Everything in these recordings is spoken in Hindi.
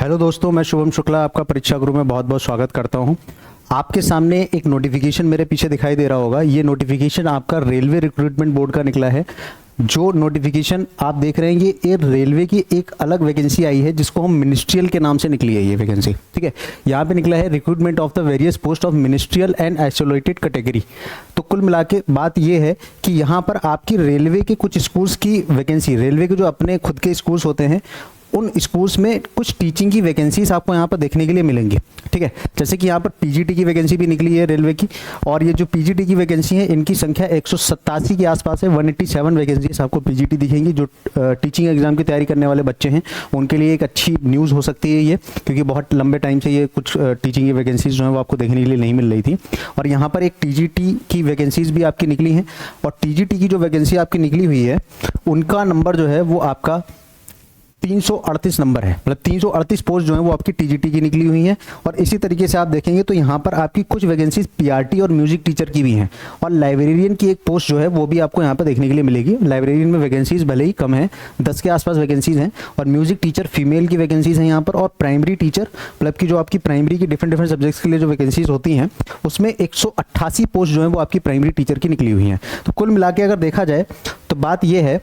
हेलो दोस्तों, मैं शुभम शुक्ला आपका परीक्षा गुरु में बहुत बहुत स्वागत करता हूं। आपके सामने एक नोटिफिकेशन मेरे पीछे दिखाई दे रहा होगा। ये नोटिफिकेशन आपका रेलवे रिक्रूटमेंट बोर्ड का निकला है। जो नोटिफिकेशन आप देख रहे हैं ये रेलवे की एक अलग वैकेंसी आई है जिसको हम मिनिस्ट्रियल के नाम से निकली है ये वैकेंसी। ठीक है, यहाँ पे निकला है recruitment of the various post of ministerial and isolated category. तो कुल मिला के बात ये है कि यहाँ पर आपकी रेलवे के कुछ स्कूल्स की वैकेंसी, रेलवे के जो अपने खुद के स्कूल्स होते हैं उन स्कूल्स में कुछ टीचिंग की वैकेंसीज आपको यहाँ पर देखने के लिए मिलेंगी। ठीक है, जैसे कि यहाँ पर पीजीटी की वैकेंसी भी निकली है रेलवे की, और ये जो पीजीटी की वैकेंसी है इनकी संख्या 187 के आसपास है। 187 वैकेंसीज आपको पीजीटी दिखेंगी। जो टीचिंग एग्जाम की तैयारी करने वाले बच्चे हैं उनके लिए एक अच्छी न्यूज़ हो सकती है ये, क्योंकि बहुत लंबे टाइम से ये कुछ टीचिंग की वैकेंसीज जो है वो आपको देखने के लिए नहीं मिल रही थी। और यहाँ पर एक टीजीटी की वैकेंसीज भी आपकी निकली हैं, और टीजीटी की जो वैकेंसी आपकी निकली हुई है उनका नंबर जो है वो आपका 338 नंबर है। मतलब 338 पोस्ट जो है वो आपकी टीजीटी की निकली हुई हैं। और इसी तरीके से आप देखेंगे तो यहाँ पर आपकी कुछ वैकेंसीज पीआरटी और म्यूजिक टीचर की भी हैं, और लाइब्रेरियन की एक पोस्ट जो है वो भी आपको यहाँ पर देखने के लिए मिलेगी। लाइब्रेरियन में वैकेंसीज भले ही कम है, 10 के आसपास वैकेंसीज हैं, और म्यूजिक टीचर फीमेल की वैकेंसीज हैं यहाँ पर। और प्राइमरी टीचर मतलब की जो आपकी प्राइमरी की डिफरेंट सब्जेक्ट्स के लिए जो वैकेंसीज होती हैं उसमें 188 पोस्ट जो है वो आपकी प्राइमरी टीचर की निकली हुई हैं। तो कुल मिला के अगर देखा जाए तो बात यह है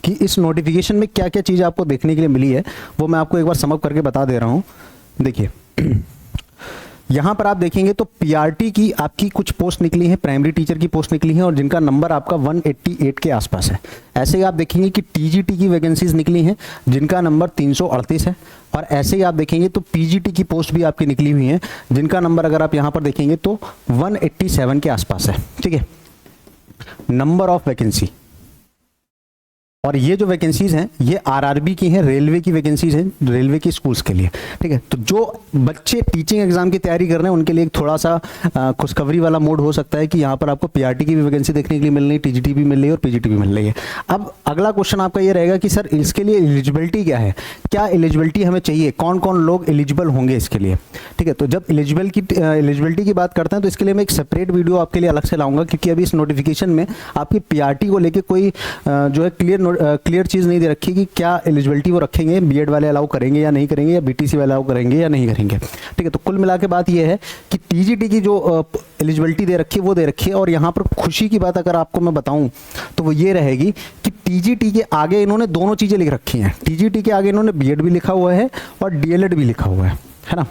कि इस नोटिफिकेशन में क्या क्या चीज़ आपको देखने के लिए मिली है वो मैं आपको एक बार समअप करके बता दे रहा हूँ। देखिए यहाँ पर आप देखेंगे तो पीआरटी की आपकी कुछ पोस्ट निकली है, प्राइमरी टीचर की पोस्ट निकली है, और जिनका नंबर आपका 188 के आसपास है। ऐसे ही आप देखेंगे कि टीजीटी की वैकेंसीज निकली हैं जिनका नंबर 338 है। और ऐसे ही आप देखेंगे तो पीजीटी की पोस्ट भी आपकी निकली हुई हैं जिनका नंबर अगर आप यहाँ पर देखेंगे तो 187 के आसपास है। ठीक है, नंबर ऑफ वैकेंसी। और ये जो वैकेंसीज हैं ये आरआरबी की हैं, रेलवे की वैकेंसीज हैं, रेलवे की स्कूल्स के लिए। ठीक है, तो जो बच्चे टीचिंग एग्जाम की तैयारी कर रहे हैं उनके लिए एक थोड़ा सा खुशखबरी वाला मोड हो सकता है कि यहाँ पर आपको पीआरटी की भी वैकेंसी देखने के लिए मिल रही है, टीजीटी भी मिल रही है और पीजीटी भी मिल रही है। अब अगला क्वेश्चन आपका ये रहेगा कि सर इसके लिए एलिजिबिलिटी क्या है, क्या एलिजिबिलिटी हमें चाहिए, कौन कौन लोग एलिजिबल होंगे इसके लिए। ठीक है, तो जब एलिजिबिलिटी की बात करते हैं तो इसके लिए मैं एक सेपरेट वीडियो आपके लिए अलग से लाऊंगा, क्योंकि अभी इस नोटिफिकेशन में आपकी पीआरटी को लेकर कोई जो है क्लियर चीज़ नहीं दे रखी कि क्या एलिजिबिलिटी वो रखेंगे, बीएड वाले अलाउ करेंगे या नहीं करेंगे, या बीटीसी वाले अलाउ करेंगे या नहीं करेंगे। ठीक है, तो कुल मिला के बात ये है कि टीजीटी की जो एलिजिबिलिटी दे रखी है वो दे रखी है। और यहाँ पर खुशी की बात अगर आपको मैं बताऊं तो वो ये रहेगी कि टीजीटी के आगे इन्होंने दोनों चीज़ें लिख रखी हैं। टीजीटी के आगे इन्होंने बीएड भी लिखा हुआ है और डीएलएड भी लिखा हुआ है ना,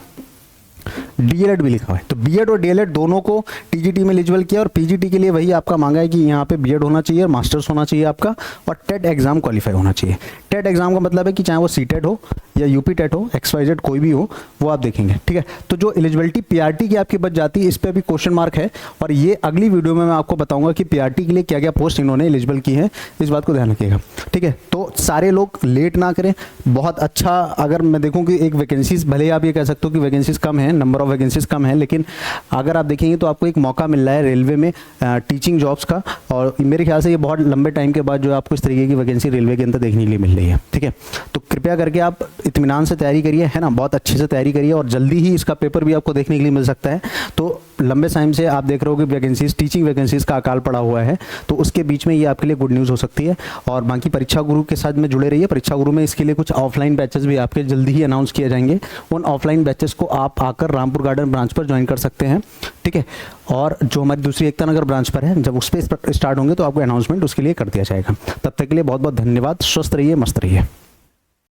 डीएलएड भी लिखा हुआ है। तो बीएड और डीएलएड दोनों को टीजीटी में एलिजिबल किया, और पीजीटी के लिए वही आपका मांगा है कि यहाँ पे बीएड होना चाहिए, मास्टर्स होना चाहिए आपका, और टेट एग्जाम क्वालिफाई होना चाहिए। टेट एग्जाम का मतलब है कि चाहे वो सीटेट हो या यूपी टेट हो, XYZ कोई भी हो, वो आप देखेंगे। ठीक है, तो जो एलिजिबिलिटी पीआरटी की आपकी बच जाती है इस पर अभी क्वेश्चन मार्क है, और ये अगली वीडियो में मैं आपको बताऊंगा कि पीआरटी के लिए क्या क्या पोस्ट इन्होंने एलिजिबल की है, इस बात को ध्यान रखिएगा। ठीक है, तो सारे लोग लेट ना करें। बहुत अच्छा, अगर मैं देखूँ कि एक वैकेंसीज, भले ही आप ये कह सकते हो कि वैकेंसीज कम है, नंबर ऑफ वैकेंसीज कम है, लेकिन अगर आप देखेंगे तो आपको एक मौका मिल रहा है रेलवे में टीचिंग जॉब्स का, और मेरे ख्याल से ये बहुत लंबे टाइम के बाद जो आपको इस तरीके की वैकेंसी रेलवे के अंदर देखने के लिए मिल रही है। ठीक है, तो कृपया करके आप इत्मीनान से तैयारी करिए, है ना, बहुत अच्छे से तैयारी करिए, और जल्दी ही इसका पेपर भी आपको देखने के लिए मिल सकता है। तो लंबे टाइम से आप देख रहे हो कि वैकेंसीज, टीचिंग वैकेंसीज का अकाल पड़ा हुआ है, तो उसके बीच में ये आपके लिए गुड न्यूज़ हो सकती है। और बाकी परीक्षा गुरु के साथ में जुड़े रहिए। परीक्षा गुरु में इसके लिए कुछ ऑफलाइन बैचेस भी आपके जल्दी ही अनाउंस किए जाएंगे। उन ऑफलाइन बैचेस को आप आकर रामपुर गार्डन ब्रांच पर ज्वाइन कर सकते हैं। ठीक है, और जो हमारी दूसरी एकता नगर ब्रांच पर है, जब उस पर स्टार्ट होंगे तो आपको अनाउंसमेंट उसके लिए कर दिया जाएगा। तब तक के लिए बहुत बहुत धन्यवाद। स्वस्थ रहिए, मस्त रहिए।